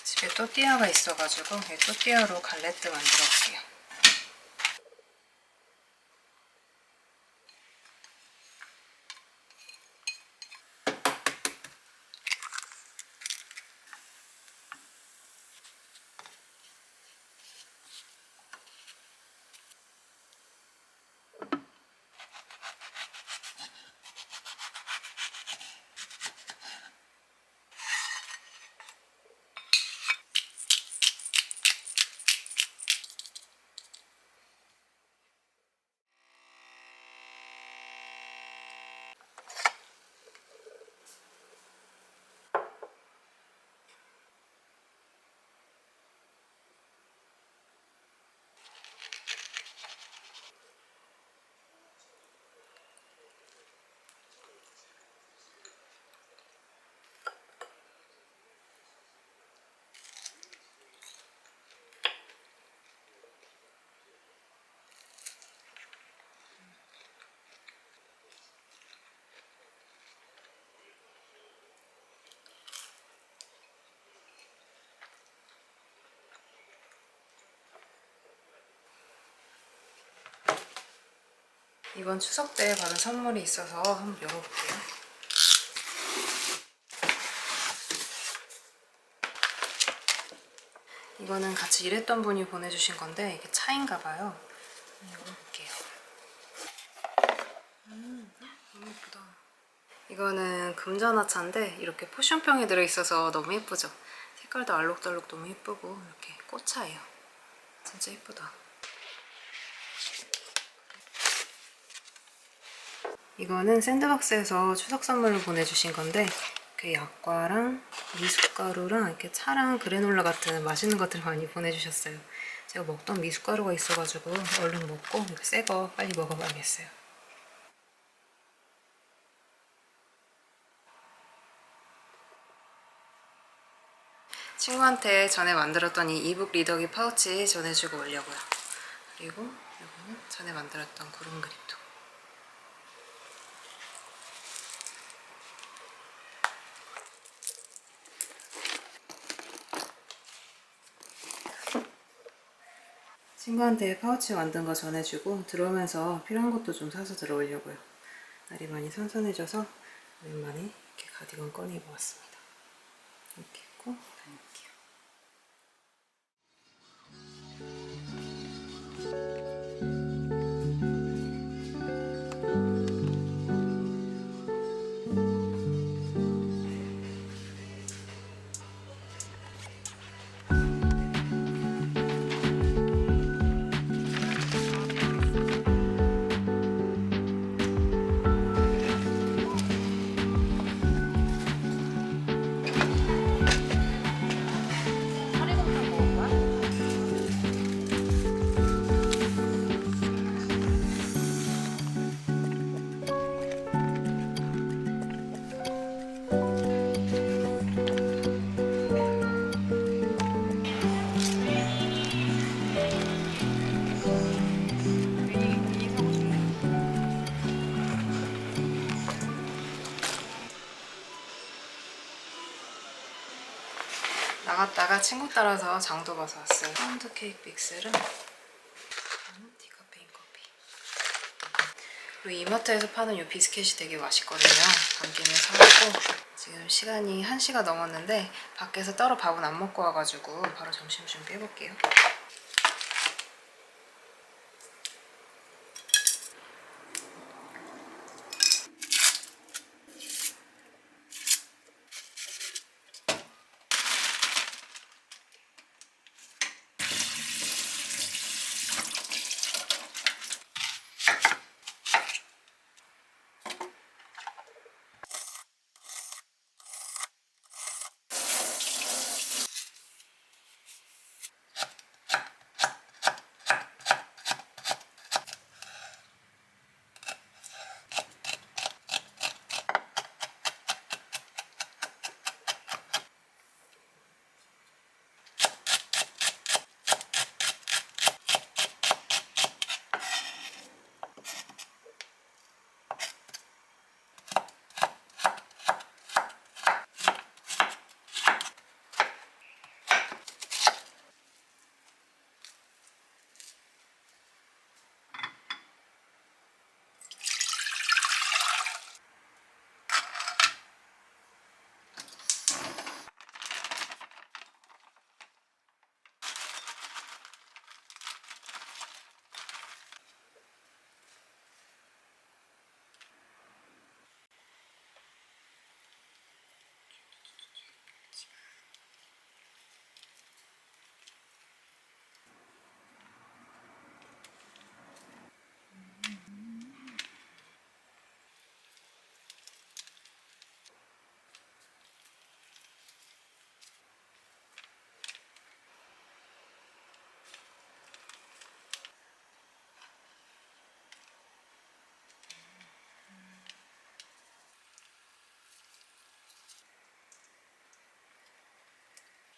집에 또띠아가 있어가지고 또띠아로 갈레트 만들어 볼게요. 이번 추석 때 받은 선물이 있어서 한번 열어볼게요. 이거는 같이 일했던 분이 보내주신 건데 이게 차인가 봐요. 열어볼게요. 너무 예쁘다. 이거는 금전화차인데 이렇게 포션병에 들어있어서 너무 예쁘죠? 색깔도 알록달록 너무 예쁘고 이렇게 꽃차예요. 진짜 예쁘다. 이거는 샌드박스에서 추석 선물로 보내주신 건데 그 약과랑 미숫가루랑 이렇게 차랑 그래놀라 같은 맛있는 것들 많이 보내주셨어요. 제가 먹던 미숫가루가 있어가지고 얼른 먹고 이거 새 거 빨리 먹어봐야겠어요. 친구한테 전에 만들었던 이 이북 리더기 파우치 전해주고 오려고요. 그리고 이거는 전에 만들었던 구름 그립도. 친구한테 파우치 만든 거 전해주고 들어오면서 필요한 것도 좀 사서 들어오려고요. 날이 많이 선선해져서 오랜만에 이렇게 가디건 꺼내 입어봤습니다. 이렇게 입고 다닐게요. 나갔다가 친구 따라서 장도 봐서 왔어요. 파운드 케이크 믹스를 디카페인 커피. 그리고 이마트에서 파는 이 비스켓이 되게 맛있거든요. 감기는 사왔고 지금 시간이 1시가 넘었는데 밖에서 따로 밥은 안 먹고 와가지고 바로 점심 준비해볼게요.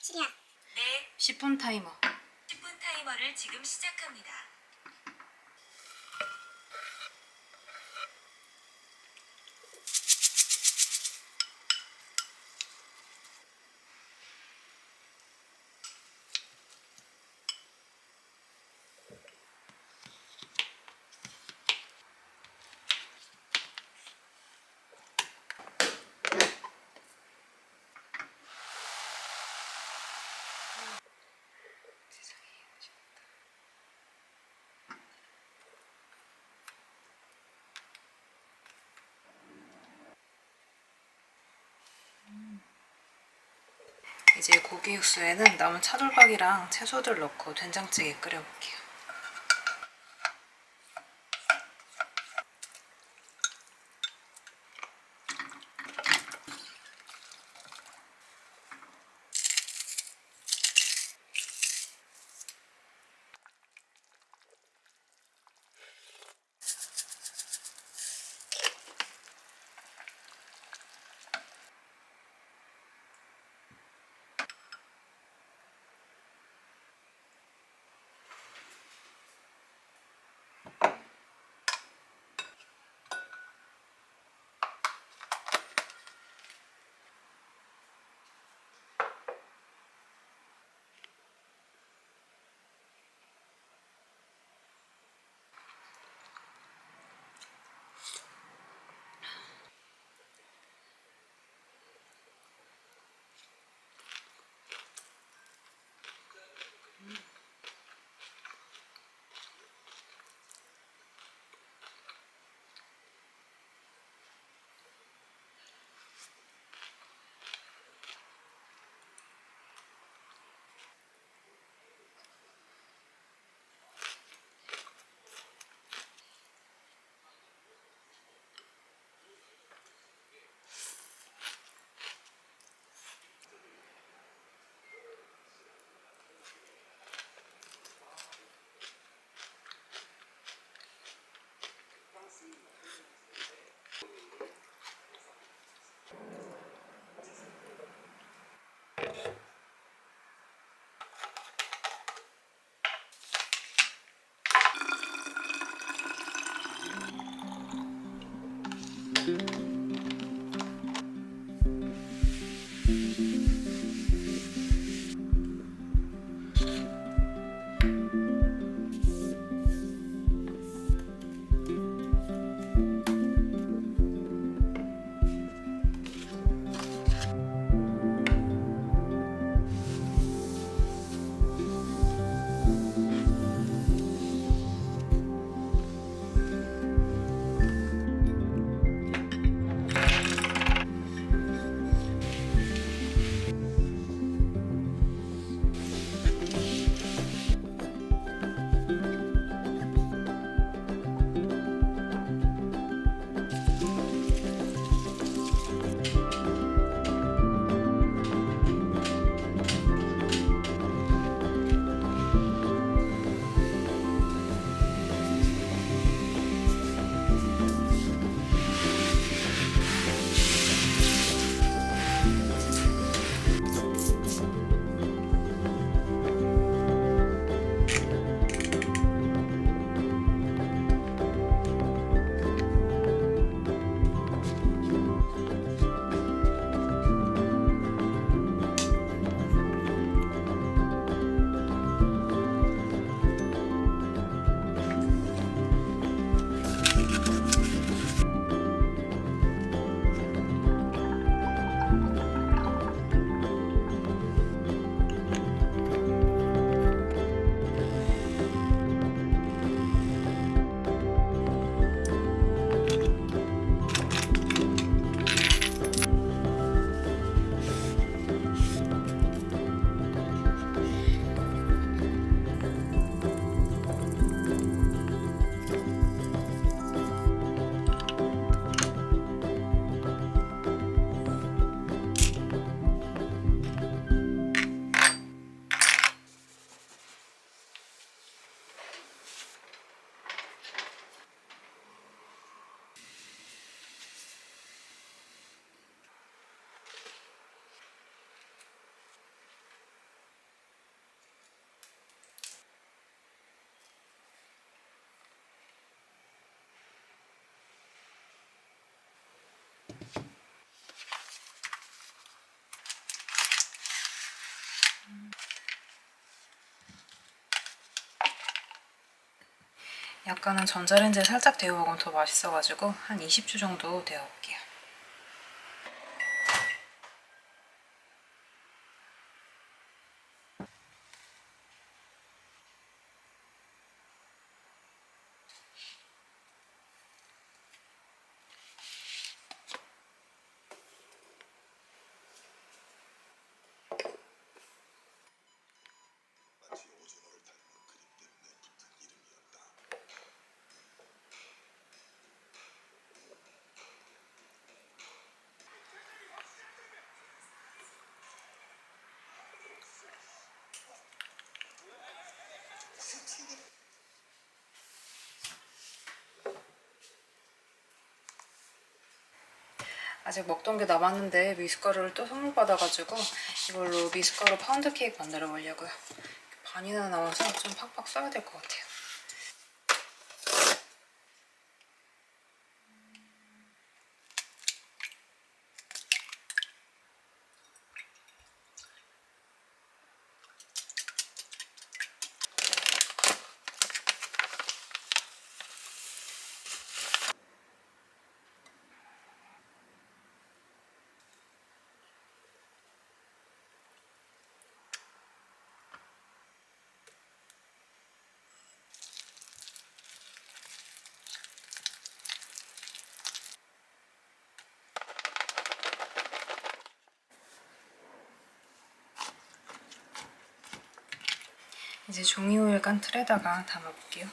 시리야. 네, 10분 타이머. 10분 타이머를 지금 시작합니다. 이제 고기 육수에는 남은 차돌박이랑 채소들 넣고 된장찌개 끓여볼게요. 약간은 전자레인지에 살짝 데워 먹으면 더 맛있어가지고 한 20초 정도 데워볼게요. 아직 먹던 게 남았는데 미숫가루를 또 선물 받아가지고 이걸로 미숫가루 파운드 케이크 만들어 보려고요. 반이나 남아서 좀 팍팍 써야 될 것 같아요. 이제 종이오일 깐 틀에다가 담아볼게요.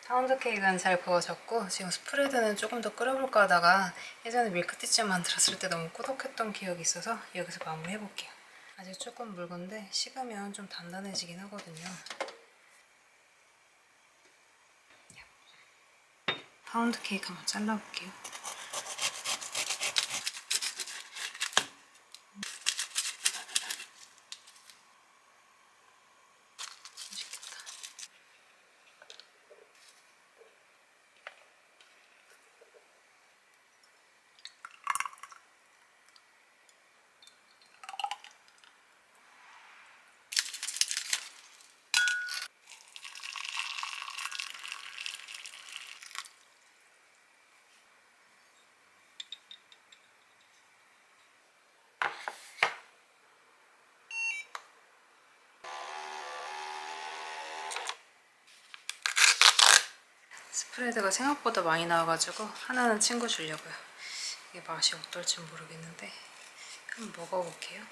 파운드 케이크는 잘 구워졌고 지금 스프레드는 조금 더 끓여볼까 하다가 예전에 밀크티집 만들었을 때 너무 꾸덕했던 기억이 있어서 여기서 마무리 해볼게요. 아직 조금 묽은데 식으면 좀 단단해지긴 하거든요. 파운드 케이크 한번 잘라볼게요. 맛있겠다. 스프레드가 생각보다 많이 나와가지고 하나는 친구 주려고요. 이게 맛이 어떨지 모르겠는데 한번 먹어볼게요.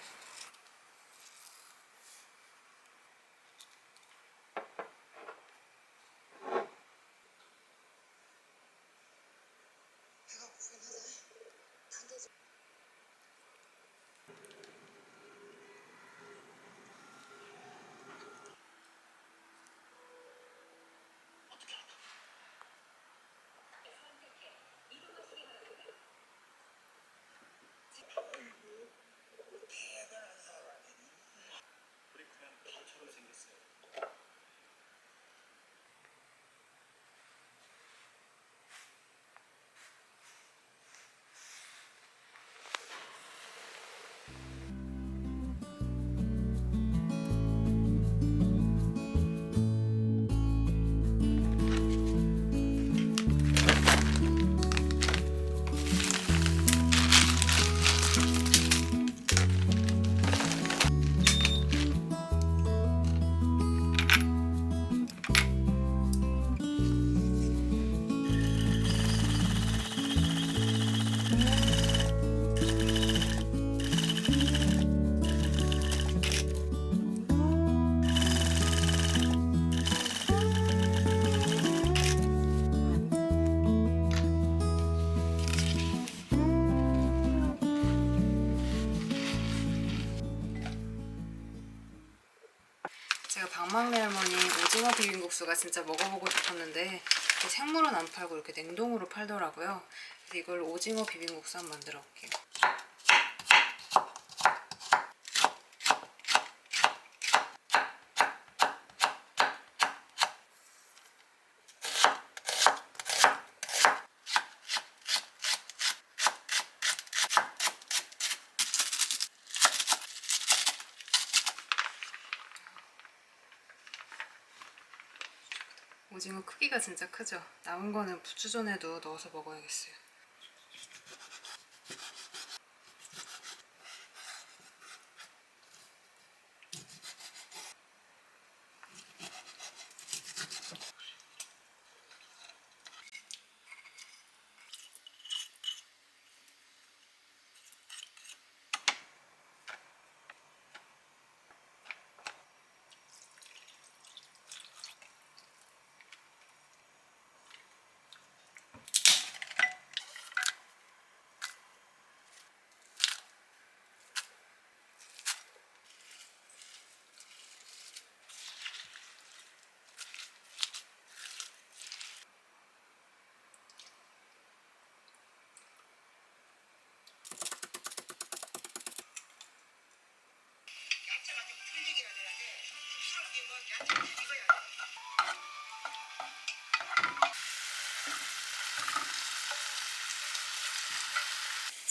제가 방망래 할머니 오징어 비빔국수가 진짜 먹어보고 싶었는데 생물은 안 팔고 이렇게 냉동으로 팔더라고요. 그래서 이걸 오징어 비빔국수 한번 만들어 볼게요. 오징어 크기가 진짜 크죠? 남은 거는 부추전에도 넣어서 먹어야겠어요.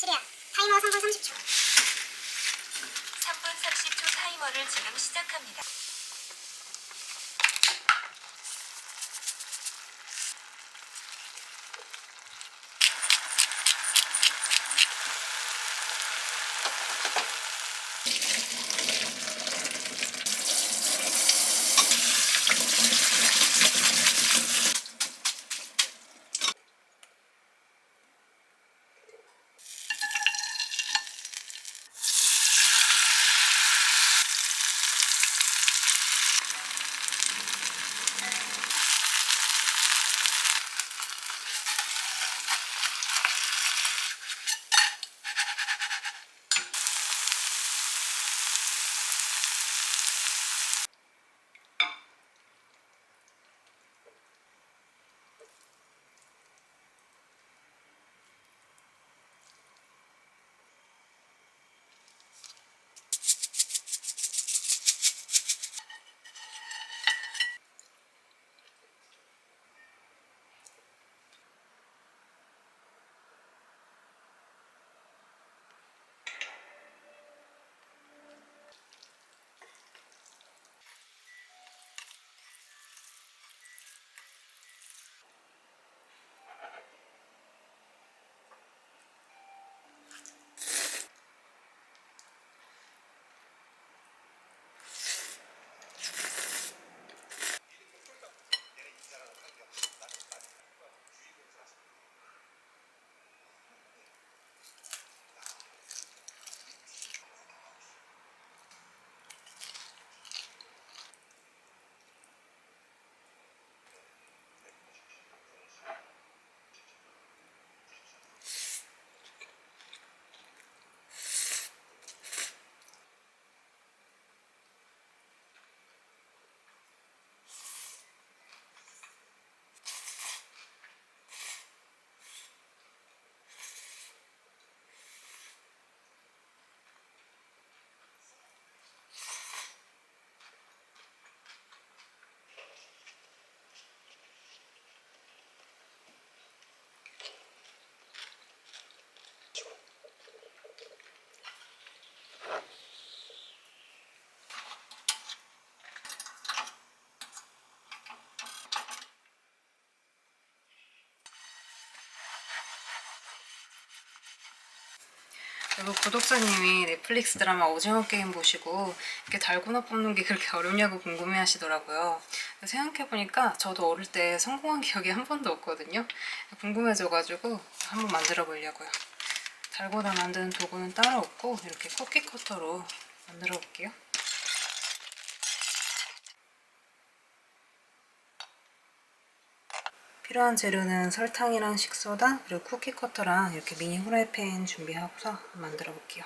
지리야, 타이머 3분 30초. 3분 30초 타이머를 지금 시작합니다. 그리고 구독자님이 넷플릭스 드라마 오징어 게임 보시고 이렇게 달고나 뽑는 게 그렇게 어렵냐고 궁금해 하시더라고요. 생각해보니까 저도 어릴 때 성공한 기억이 한 번도 없거든요. 궁금해져가지고 한번 만들어 보려고요. 달고나 만드는 도구는 따로 없고 이렇게 쿠키 커터로 만들어 볼게요. 필요한 재료는 설탕이랑 식소다 그리고 쿠키 커터랑 이렇게 미니 후라이팬 준비하고서 만들어 볼게요.